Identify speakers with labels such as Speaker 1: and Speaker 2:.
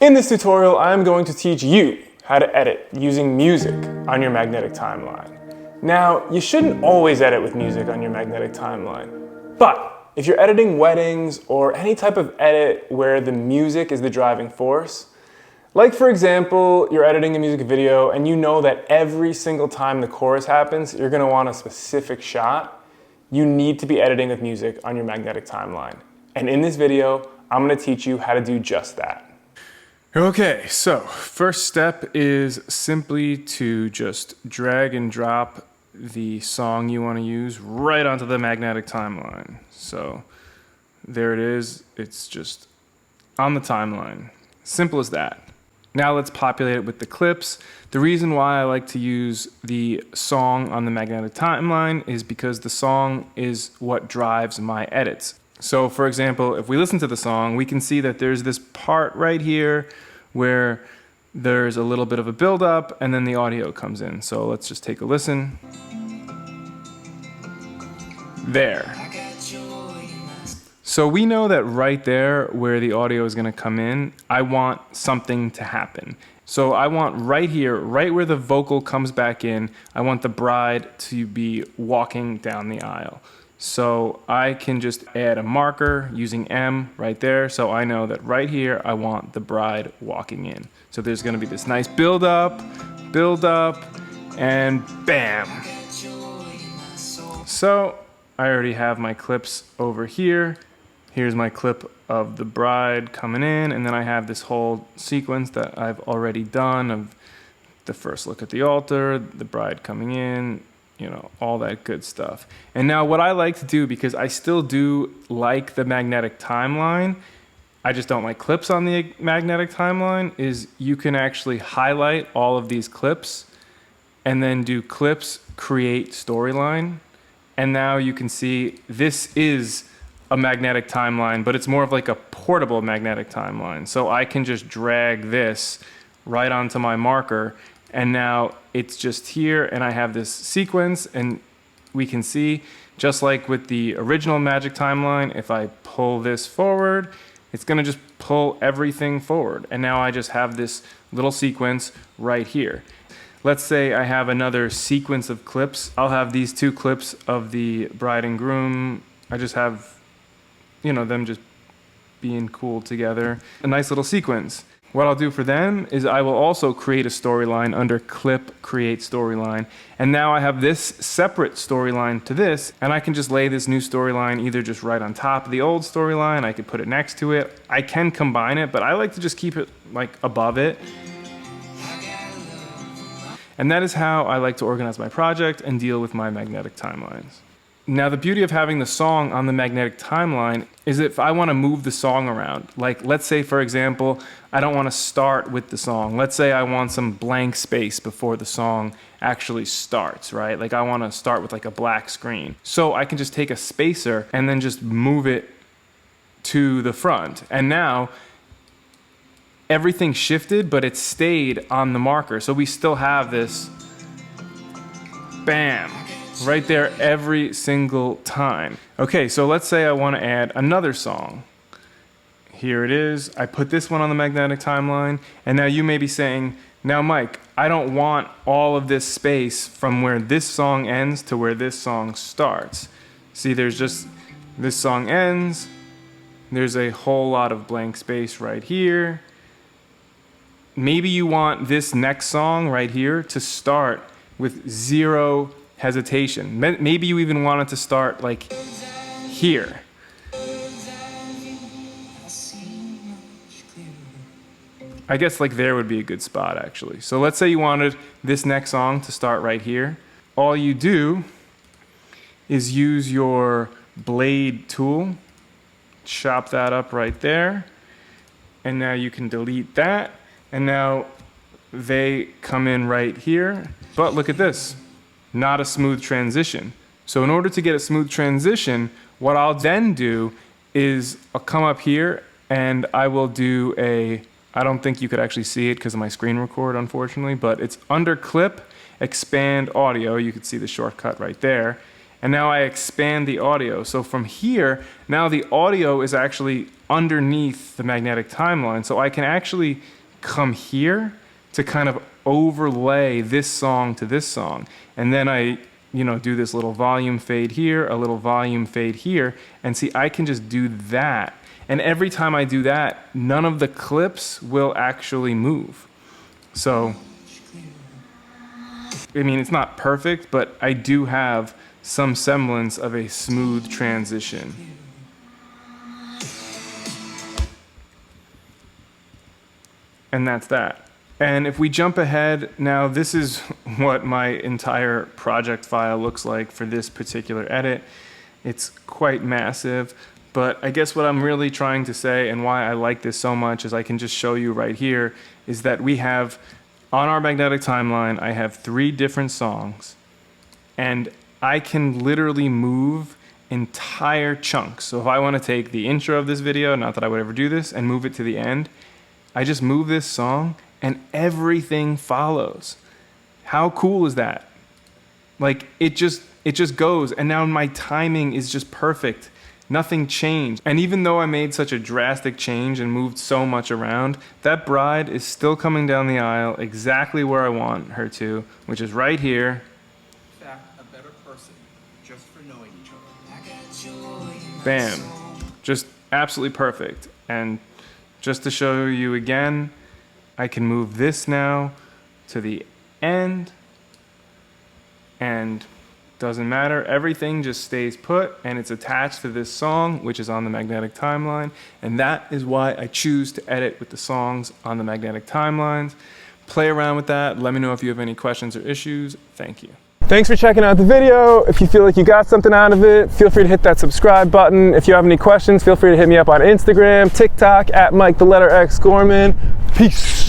Speaker 1: In this tutorial, I'm going to teach you how to edit using music on your magnetic timeline. Now, you shouldn't always edit with music on your magnetic timeline, but if you're editing weddings or any type of edit where the music is the driving force, like for example, you're editing a music video and you know that every single time the chorus happens, you're gonna want a specific shot, you need to be editing with music on your magnetic timeline. And in this video, I'm gonna teach you how to do just that.
Speaker 2: Okay, so first step is simply to just drag and drop the song you want to use right onto the magnetic timeline. So there it is, it's just on the timeline. Simple as that. Now let's populate it with the clips. The reason why I like to use the song on the magnetic timeline is because the song is what drives my edits. So for example, if we listen to the song, we can see that there's this part right here where there's a little bit of a build-up and then the audio comes in. So let's just take a listen. There. So we know that right there where the audio is gonna come in, I want something to happen. So I want right here, right where the vocal comes back in, I want the bride to be walking down the aisle. So I can just add a marker using M right there. So I know that right here, I want the bride walking in. So there's gonna be this nice build up, and bam. So I already have my clips over here. Here's my clip of the bride coming in, and then I have this whole sequence that I've already done of the first look at the altar, the bride coming in, you know, all that good stuff. And now what I like to do, because I still do like the magnetic timeline, I just don't like clips on the magnetic timeline, is you can actually highlight all of these clips and then do clips, create storyline. And now you can see this is a magnetic timeline, but it's more of like a portable magnetic timeline. So I can just drag this right onto my marker, and now it's just here, and I have this sequence, and we can see, just like with the original magic timeline, if I pull this forward, it's gonna just pull everything forward. And now I just have this little sequence right here. Let's say I have another sequence of clips. I'll have these two clips of the bride and groom. I just have, you know, them just being cool together. A nice little sequence. What I'll do for them is I will also create a storyline under clip, create storyline. And now I have this separate storyline to this, and I can just lay this new storyline either just right on top of the old storyline, I could put it next to it. I can combine it, but I like to just keep it like above it. And that is how I like to organize my project and deal with my magnetic timelines. Now the beauty of having the song on the magnetic timeline is if I want to move the song around, like let's say for example, I don't want to start with the song. Let's say I want some blank space before the song actually starts, right? Like I want to start with like a black screen. So I can just take a spacer and then just move it to the front. And now everything shifted, but it stayed on the marker. So we still have this, bam. Right there every single time. Okay, so let's say I want to add another song. Here it is. I put this one on the magnetic timeline, and now you may be saying, now Mike, I don't want all of this space from where this song ends to where this song starts. See, there's just, this song ends, there's a whole lot of blank space right here. Maybe you want this next song right here to start with zero hesitation. Maybe you even want it to start like here. I guess like there would be a good spot actually. So let's say you wanted this next song to start right here. All you do is use your blade tool, chop that up right there, and now you can delete that, and now they come in right here. But look at this. Not a smooth transition. So in order to get a smooth transition, what I'll then do is I'll come up here and I will do a, I don't think you could actually see it because of my screen record, unfortunately, but it's under clip, expand audio. You can see the shortcut right there. And now I expand the audio. So from here, now the audio is actually underneath the magnetic timeline. So I can actually come here to kind of overlay this song to this song. And then I, do this little volume fade here, a little volume fade here, and see, I can just do that. And every time I do that, none of the clips will actually move. So, I mean, it's not perfect, but I do have some semblance of a smooth transition. And that's that. And if we jump ahead, now this is what my entire project file looks like for this particular edit. It's quite massive, but I guess what I'm really trying to say and why I like this so much is I can just show you right here is that we have, on our magnetic timeline, I have 3 different songs, and I can literally move entire chunks. So if I want to take the intro of this video, not that I would ever do this, and move it to the end, I just move this song and everything follows. How cool is that? Like, it just goes, and now my timing is just perfect. Nothing changed. And even though I made such a drastic change and moved so much around, that bride is still coming down the aisle exactly where I want her to, which is right here.
Speaker 3: In fact, a better person just for knowing each other.
Speaker 2: Bam. Just absolutely perfect. And just to show you again, I can move this now to the end, and doesn't matter, everything just stays put, and it's attached to this song, which is on the magnetic timeline, and that is why I choose to edit with the songs on the magnetic timelines. Play around with that. Let me know if you have any questions or issues. Thank you.
Speaker 1: Thanks for checking out the video. If you feel like you got something out of it, feel free to hit that subscribe button. If you have any questions, feel free to hit me up on Instagram, TikTok, @Mike_X Gorman. Peace.